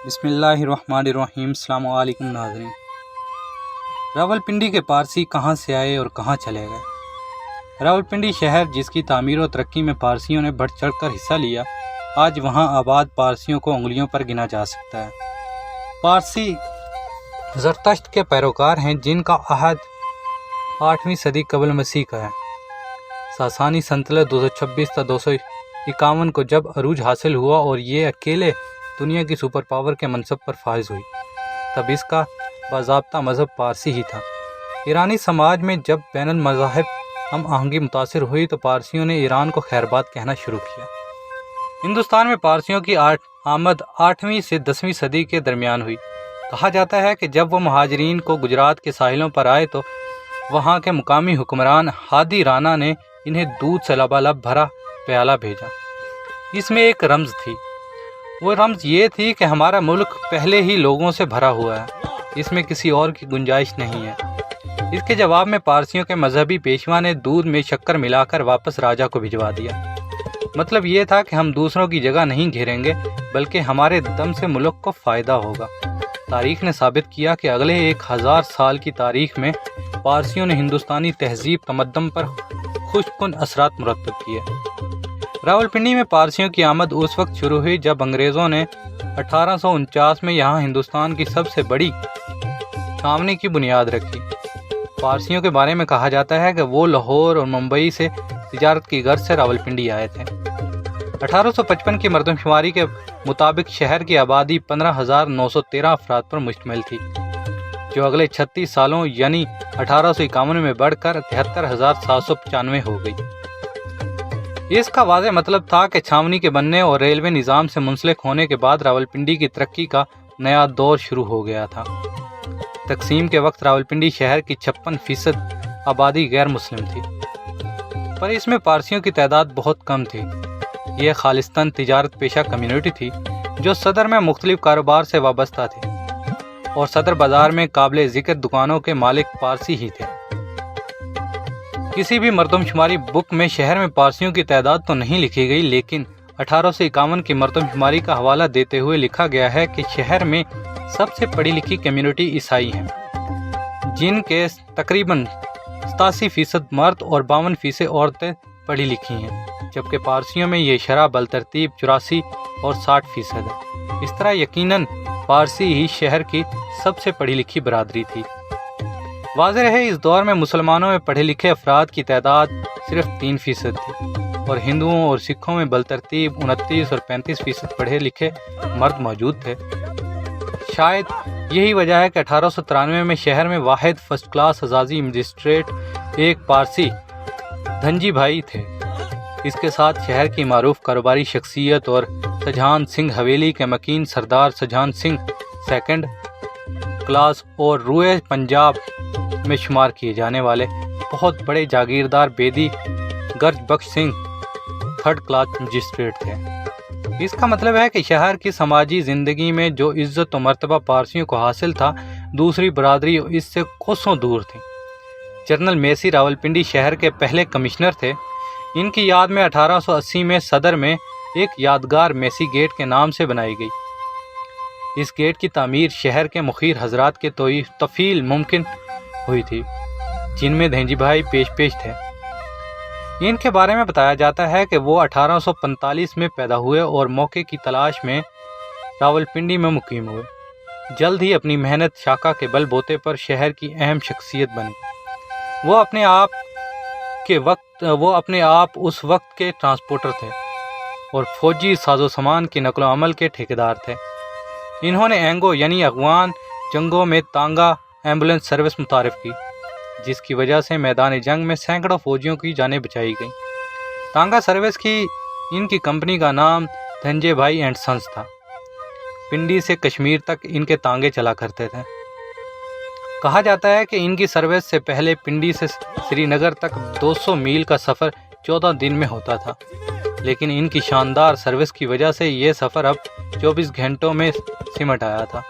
بسم اللہ الرحمن الرحیم۔ السلام علیکم ناظرین۔ راولپنڈی کے پارسی کہاں سے آئے اور کہاں چلے گئے؟ راولپنڈی شہر جس کی تعمیر و ترقی میں پارسیوں نے بڑھ چڑھ کر حصہ لیا، آج وہاں آباد پارسیوں کو انگلیوں پر گنا جا سکتا ہے۔ پارسی زرتشت کے پیروکار ہیں جن کا عہد 8ویں صدی قبل مسیح کا ہے۔ ساسانی سلطنت 226 تا 251 کو جب عروج حاصل ہوا اور یہ اکیلے دنیا کی سپر پاور کے منصب پر فائز ہوئی، تب اس کا باضابطہ مذہب پارسی ہی تھا۔ ایرانی سماج میں جب بین المذاہب ہم آہنگی متاثر ہوئی تو پارسیوں نے ایران کو خیرباد کہنا شروع کیا۔ ہندوستان میں پارسیوں کی آمد 8ویں سے 10ویں صدی کے درمیان ہوئی۔ کہا جاتا ہے کہ جب وہ مہاجرین کو گجرات کے ساحلوں پر آئے تو وہاں کے مقامی حکمران ہادی رانا نے انہیں دودھ سے لبالب بھرا پیالہ بھیجا۔ اس میں ایک رمز تھی، وہ رمز یہ تھی کہ ہمارا ملک پہلے ہی لوگوں سے بھرا ہوا ہے، اس میں کسی اور کی گنجائش نہیں ہے۔ اس کے جواب میں پارسیوں کے مذہبی پیشوا نے دودھ میں شکر ملا کر واپس راجا کو بھجوا دیا۔ مطلب یہ تھا کہ ہم دوسروں کی جگہ نہیں گھیریں گے بلکہ ہمارے دم سے ملک کو فائدہ ہوگا۔ تاریخ نے ثابت کیا کہ اگلے 1000 سال کی تاریخ میں پارسیوں نے ہندوستانی تہذیب تمدن پر خوشکن اثرات مرتب کیے۔ راولپنڈی میں پارسیوں کی آمد اس وقت شروع ہوئی جب انگریزوں نے 1849 میں یہاں ہندوستان کی سب سے بڑی چھاونی کی بنیاد رکھی۔ پارسیوں کے بارے میں کہا جاتا ہے کہ وہ لاہور اور ممبئی سے تجارت کی غرض سے راولپنڈی آئے تھے۔ 1855 کی مردم شماری کے مطابق شہر کی آبادی 15,913 افراد پر مشتمل تھی، جو اگلے 36 سالوں یعنی 1851 میں بڑھ کر 73,795 ہو گئی۔ اس کا واضح مطلب تھا کہ چھاونی کے بننے اور ریلوے نظام سے منسلک ہونے کے بعد راولپنڈی کی ترقی کا نیا دور شروع ہو گیا تھا۔ تقسیم کے وقت راولپنڈی شہر کی 56% آبادی غیر مسلم تھی، پر اس میں پارسیوں کی تعداد بہت کم تھی۔ یہ خالصتاً تجارت پیشہ کمیونٹی تھی جو صدر میں مختلف کاروبار سے وابستہ تھی، اور صدر بازار میں قابل ذکر دکانوں کے مالک پارسی ہی تھے۔ کسی بھی مردم شماری بک میں شہر میں پارسیوں کی تعداد تو نہیں لکھی گئی، لیکن 1851 کی مردم شماری کا حوالہ دیتے ہوئے لکھا گیا ہے کہ شہر میں سب سے پڑھی لکھی کمیونٹی عیسائی ہیں، جن کے تقریباً 87% مرد اور 52% عورتیں پڑھی لکھی ہیں، جبکہ پارسیوں میں یہ شرح بالترتیب 84 اور 60% ہے۔ اس طرح یقیناً پارسی ہی شہر کی سب سے پڑھی لکھی برادری تھی۔ واضح رہے اس دور میں مسلمانوں میں پڑھے لکھے افراد کی تعداد صرف 3% تھی، اور ہندوؤں اور سکھوں میں بالترتیب 29 اور 35% پڑھے لکھے مرد موجود تھے۔ شاید یہی وجہ ہے کہ 1893 میں شہر میں واحد فرسٹ کلاس اعزازی مجسٹریٹ ایک پارسی دھنجی بھائی تھے۔ اس کے ساتھ شہر کی معروف کاروباری شخصیت اور شاہجہان سنگھ حویلی کے مکین سردار شاہجہان سنگھ سیکنڈ کلاس اور روئے پنجاب میں شمار کیے جانے والے بہت بڑے جاگیردار بیدی گرج بخش سنگھ تھرڈ کلاس مجسٹریٹ تھے۔ اس کا مطلب ہے کہ شہر کی سماجی زندگی میں جو عزت و مرتبہ پارسیوں کو حاصل تھا، دوسری برادری اس سے کوسوں دور تھی۔ جنرل میسی راولپنڈی شہر کے پہلے کمشنر تھے۔ ان کی یاد میں 1880 میں صدر میں ایک یادگار میسی گیٹ کے نام سے بنائی گئی۔ اس گیٹ کی تعمیر شہر کے مخیر حضرات کے تفعیل ممکن ہوئی تھی، جن میں دھنجی بھائی پیش تھے۔ ان کے بارے میں بتایا جاتا ہے کہ وہ 1845 میں پیدا ہوئے اور موقع کی تلاش میں راولپنڈی میں مقیم ہوئے۔ جلد ہی اپنی محنت شاخہ کے بل بوتے پر شہر کی اہم شخصیت بنی۔ وہ اپنے آپ اس وقت کے ٹرانسپورٹر تھے اور فوجی ساز و سامان کی نقل و حمل کے ٹھیکیدار تھے۔ انہوں نے اینگو یعنی افغان جنگوں میں تانگا ایمبولینس سروس متعارف کی، جس کی وجہ سے میدان جنگ میں سینکڑوں فوجیوں کی جانیں بچائی گئیں۔ تانگا سروس کی ان کی کمپنی کا نام دھنجے بھائی اینڈ سنس تھا۔ پنڈی سے کشمیر تک ان کے تانگے چلا کرتے تھے۔ کہا جاتا ہے کہ ان کی سروس سے پہلے پنڈی سے سری نگر تک 200 میل کا سفر 14 دن میں ہوتا تھا، لیکن ان کی شاندار سروس کی وجہ سے یہ سفر اب 24 گھنٹوں میں سمٹ آیا تھا۔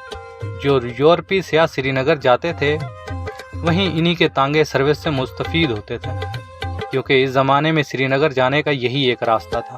جو یورپی سیاح سری نگر جاتے تھے وہیں انہی کے تانگے سروس سے مستفید ہوتے تھے، کیونکہ اس زمانے میں سری نگر جانے کا یہی ایک راستہ تھا۔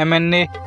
MNA